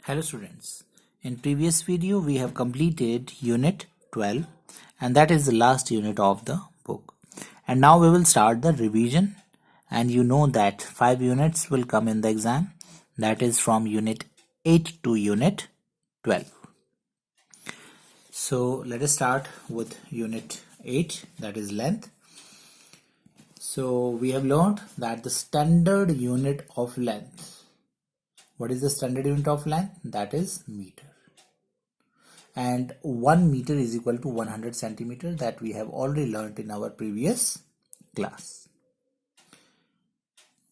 Hello students, in previous video we have completed unit 12 and that is the last unit of the book, and now we will start the revision. And you know that 5 units will come in the exam, that is from unit 8 to unit 12. So let us start with unit 8, that is length. So we have learned that the standard unit of length, what is the standard unit of length? That is meter. And 1 meter is equal to 100 centimeter, that we have already learnt in our previous class.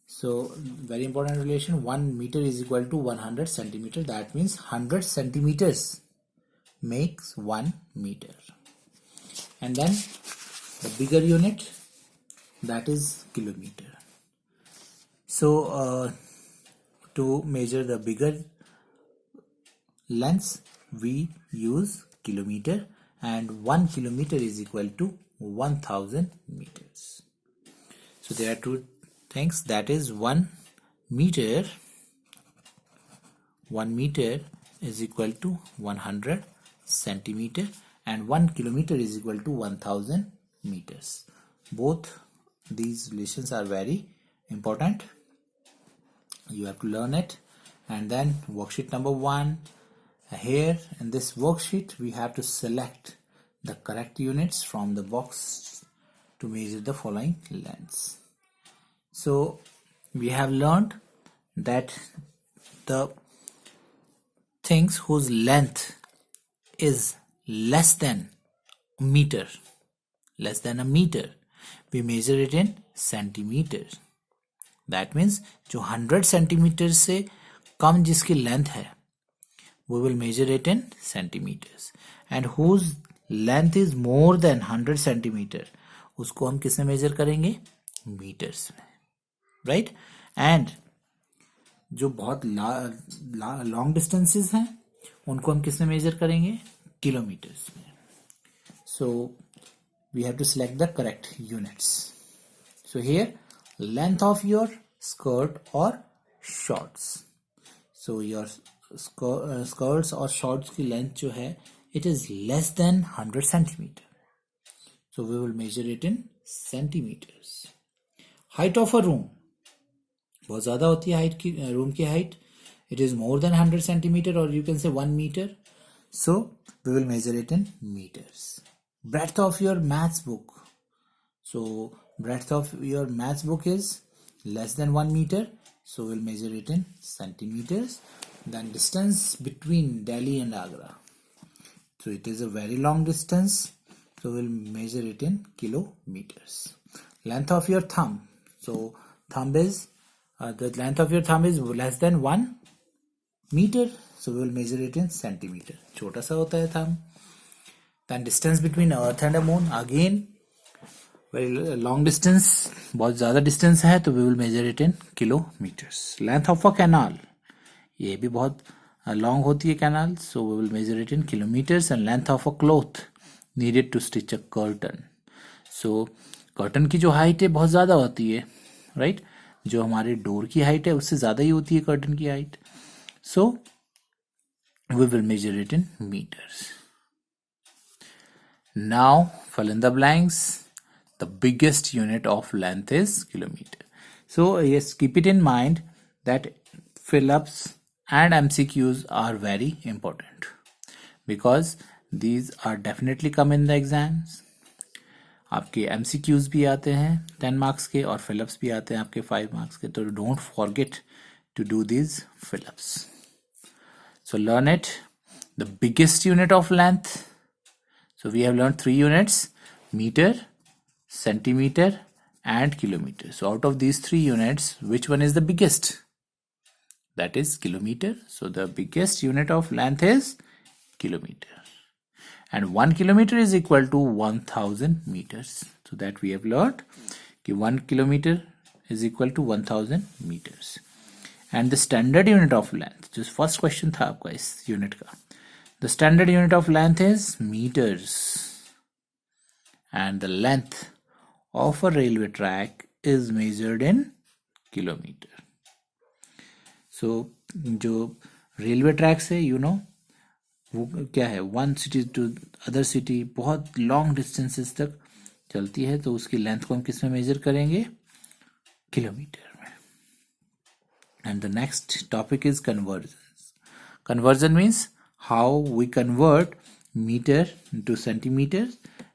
So very important relation, 1 meter is equal to 100 centimeter, that means 100 centimeters makes 1 meter. And then the bigger unit, that is kilometer. So to measure the bigger lengths we use kilometer, and 1 kilometer is equal to 1000 meters. So there are two things, that is 1 meter is equal to 100 centimeter and 1 kilometer is equal to 1000 meters. Both these relations are very important, you have to learn it. And then worksheet number 1, here in this worksheet we have to select the correct units from the box to measure the following lengths. So we have learned that the things whose length is less than a meter, we measure it in centimeters. That means जो 100 centimeters से कम जिसकी length है, we will measure it in centimeters, and whose length is more than 100 centimeter, उसको हम किसमें measure करेंगे? meters में, right? and जो बहुत long distances हैं उनको हम किसमें measure करेंगे? kilometers में. So we have to select the correct units. So here length of your skirt or shorts. So your skirts or shorts की length जो है, it is less than 100 centimeter. So we will measure it in centimeters. Height of a room, बहुत ज़्यादा होती है height की, room की height. It is more than 100 centimeter, or you can say 1 meter. So we will measure it in meters. Breadth of your maths book. So breadth of your maths book is less than 1 meter, so we'll measure it in centimeters. Then distance between Delhi and Agra, so it is a very long distance, so we'll measure it in kilometers. Length of your thumb, so thumb is the length of your thumb is less than 1 meter, so we will measure it in centimeter. छोटा सा होता है thumb. Then distance between earth and the moon, again very long distance, बहुत ज़्यादा distance है, तो we will measure it in kilometers. Length of a canal, ये भी बहुत long होती है canal, so we will measure it in kilometers. And length of a cloth needed to stitch a curtain, so curtain की जो height है बहुत ज़्यादा होती है, right? जो हमारे door की height है उससे ज़्यादा ही होती है curtain की height, so we will measure it in meters. Now fill in the blanks. The biggest unit of length is kilometer. So yes, keep it in mind that fill-ups and MCQs are very important, because these are definitely come in the exams. आपके MCQs भी आते हैं 10 marks के, और fill-ups भी आते हैं आपके 5 marks के, तो don't forget to do these fill-ups. So learn it. The biggest unit of length, so we have learned 3 units: meter, centimeter and kilometer. So out of these 3 units, which one is the biggest? That is kilometer. So the biggest unit of length is kilometer, and 1 kilometer is equal to 1000 meters. So that we have learned कि 1 kilometer is equal to 1000 meters. And the standard unit of length, just first question था आपका इस unit का, the standard unit of length is meters, and the length of a railway track is measured in kilometer. So जो railway track से वो क्या है, one city to other city बहुत लॉन्ग डिस्टेंसेस तक चलती है, तो उसकी लेंथ को हम किस में मेजर करेंगे, किलोमीटर में. And the next topic is conversion. Conversion means how we convert metre to centimetre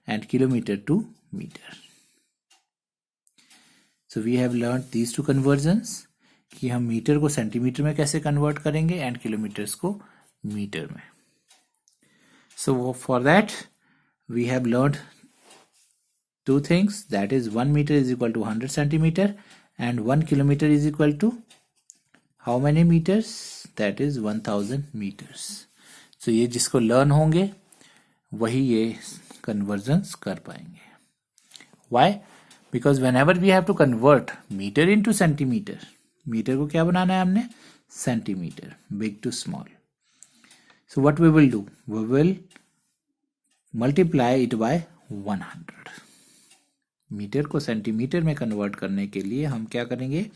and kilometre to metre. So we have learn these two conversions कि हम मीटर को सेंटीमीटर में कैसे कन्वर्ट करेंगे एंड किलोमीटर्स को metre में. So for that we have learned two things, that is 1 meter is equal to 100 centimeter and 1 kilometer is equal to how many meters, that is 1000 meters. So ये जिसको learn होंगे वही ये convergence कर पाएंगे. Why? Because whenever we have to convert meter into centimeter, metre को क्या बनाना है हमने, centimetre, big to small. So what we will do? We will multiply it by 100. Metre को सेंटीमीटर में कन्वर्ट करने के लिए हम क्या करेंगे,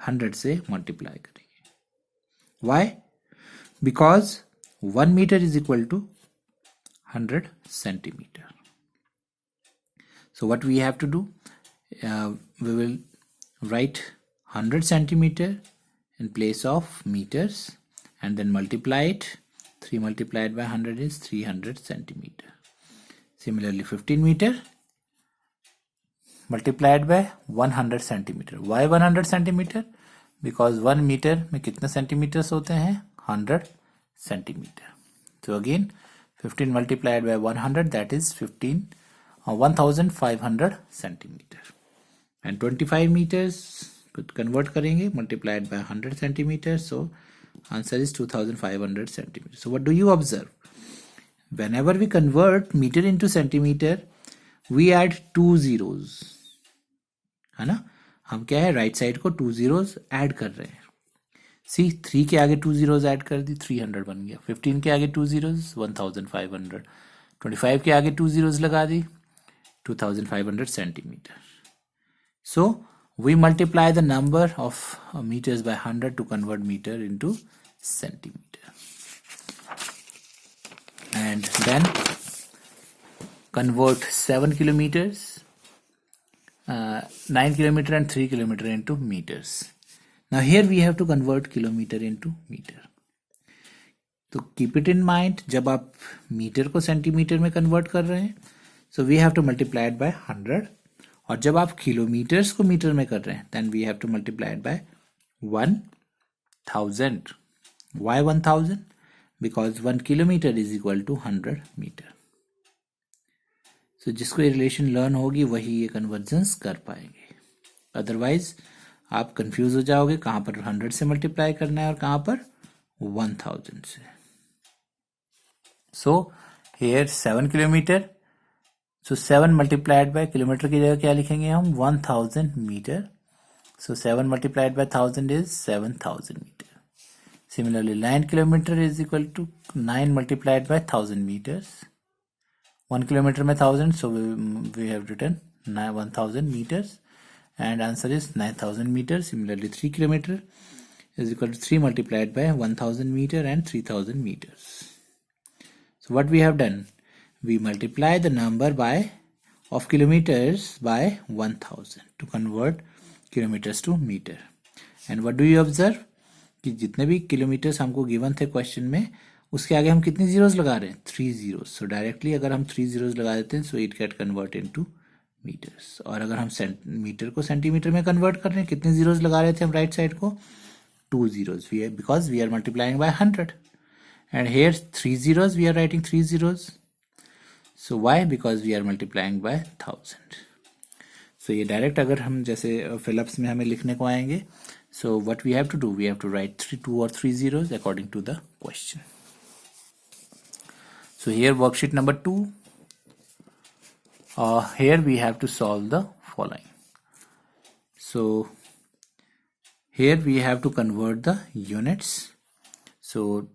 100 से मल्टीप्लाई करेंगे. Why? Because 1 meter is equal to 100 centimeter. So what we have to do? We will write 100 centimeter in place of meters and then multiply it. 3 multiplied by 100 is 300 centimeter. Similarly 15 meter multiplied by 100 centimeter. Why 100 centimeter? Because 1 meter में कितने centimeters होते हैं, 100 centimeter. So again 15 multiplied by 100, that is 1500 centimeter. And 25 meters convert करेंगे multiplied by 100 centimeters. So answer is 2500 centimeters. So what do you observe? Whenever we convert meter into centimeter, we add 2 zeros, है ना. हम क्या है, right side को 2 zeros add कर रहे हैं. सी 3 के आगे 2 zeros ऐड कर दी, 300 बन गया. 15 के आगे 2 zeros, 1500. 25 के आगे 2 zeros लगा दी, 2500 centimeter. So we multiply the number of meters by 100 to convert meter into centimeter. And then convert 7 kilometers, 9 kilometer and 3 kilometer into meters. Now here we have to convert kilometer into meter. तो keep it in mind, जब आप metre को centimetre में convert कर रहे हैं, so we have to multiply it by 100. और जब आप किलोमीटर्स को मीटर में कर रहे हैं, then we have to multiply it by 1000. Why 1000? Because 1 kilometer is equal to 100 meter. So जिसको ये रिलेशन लर्न होगी वही ये कन्वर्जेंस कर पाएंगे. अदरवाइज आप कंफ्यूज हो जाओगे कहाँ पर 100 से मल्टीप्लाई करना है और कहाँ पर 1000 से. So here 7 kilometer. So 7 multiplied by kilometre की जगह क्या लिखेंगे हम, 1000 metre. So 7 multiplied by 1000 is 7000 meter. Similarly 9 kilometer is equal to 9 multiplied by 1000 meters. 1 kilometer में 1000, so we have written 1000 meters and answer is 9000 meters. Similarly 3 kilometer is equal to 3 multiplied by 1000 meter and 3000 meters. So what we have done, we multiply the number of kilometers by 1000 to convert kilometers to meter. And what do you observe? कि जितने भी kilometres हमको given थे question में, उसके आगे हम कितने जीरोस लगा रहे हैं, 3 zeros. सो डायरेक्टली अगर हम 3 zeros लगा देते हैं, so it get convert into metres. और अगर हम मीटर को सेंटीमीटर में कन्वर्ट कर रहे हैं, कितने जीरोस लगा रहे थे हम राइट साइड को, 2 zeros. Because we are multiplying by 100 and here 3 zeros, we are writing 3 zeros. So why? Because we are multiplying by 1000. So ये डायरेक्ट अगर हम जैसे फिलअप्स में हमें लिखने को आएंगे, so what we have to do, we have to write 2 or 3 zeros according to the question. So here worksheet number 2. Here we have to solve the following. So here we have to convert the units. So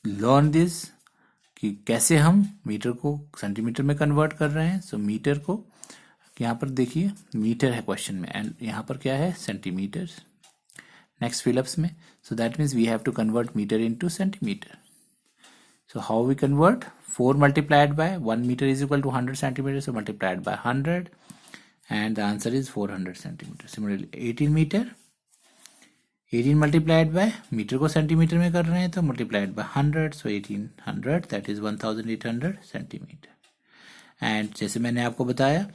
learn this कि कैसे हम metre को centimetre में convert कर रहे हैं. सो metre को यहाँ पर देखिए, मीटर है क्वेश्चन में एंड यहाँ पर क्या है, सेंटीमीटर. next Phillips में. So that means we have to convert meter into centimeter. So how we convert? 4 multiplied by 1 meter is equal to 100 centimeters. So multiplied by 100 and the answer is 400 centimeters. Similarly 18 meter. 18 multiplied by metre को centimetre में कर रहे हैं तो multiplied by 100. So 1800 that is 1800 centimetre. And जैसे मैंने आपको बताया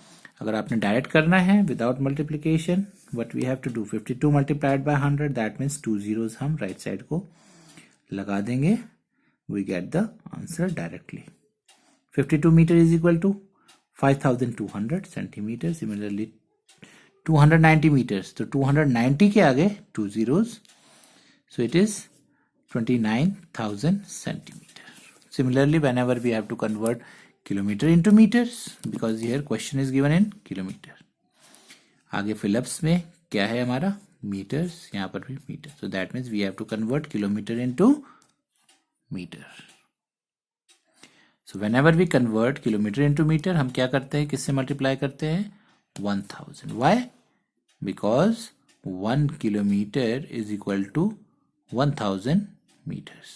अगर आपने डायरेक्ट करना है without multiplication what we have to do 52 multiplied by 100 that means 2 zeros हम राइट साइड को लगा देंगे. We get the answer directly. 52 metre is equal to 5200 centimetre. Similarly 290 meters तो 290 के आगे 2 zeros. So it is 29,000 centimeter. Similarly whenever we have to convert kilometer into meters because here question is given in kilometer. आगे Phillips में क्या है हमारा meters, यहाँ पर भी meter. So that means we have to convert kilometer into meter. So whenever we convert kilometer into meter हम क्या करते हैं किससे multiply करते हैं 1000. Why? Because 1 kilometer is equal to 1000 meters.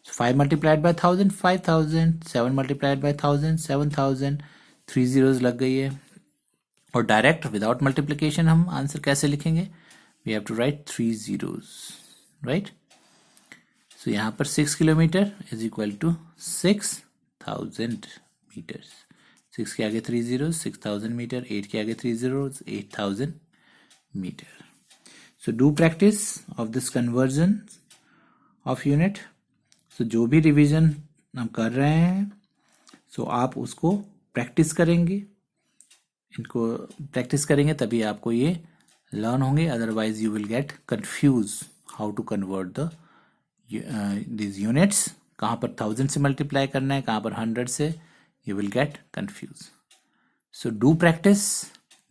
So 5 multiplied by 1000 5000. 7 multiplied by 1000 7000. 3 zeros लग गई है. और डायरेक्ट विदाउट मल्टीप्लिकेशन हम आंसर कैसे लिखेंगे? We have to write 3 zeros, right. So यहाँ पर 6 kilometre is equal to 6000 metres. 6 के आगे 3 zeros 6000 मीटर. 8 के आगे 3 zeros 8000 metre. So do practice of this conversion of unit. So जो भी रिवीजन हम कर रहे हैं सो आप उसको प्रैक्टिस करेंगे. इनको प्रैक्टिस करेंगे तभी आपको ये लर्न होंगे. Otherwise you will get confuse how to convert the this units. कहाँ पर 1000 से मल्टीप्लाई करना है कहाँ पर 100 से. You will get confused. So do practice.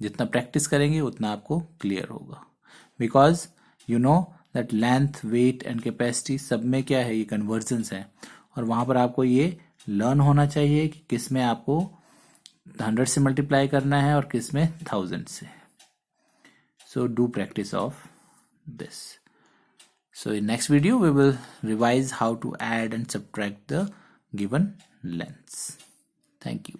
जितना प्रैक्टिस करेंगे उतना आपको क्लियर होगा. Because you know that length, weight and capacity सब में क्या है ये कन्वर्जन्स है और वहाँ पर आपको ये लर्न होना चाहिए कि किस में आपको 100 से मल्टीप्लाई करना है और किस में 1000 से. So do practice of this. So in next video we will revise how to add and subtract the given lengths. Thank you.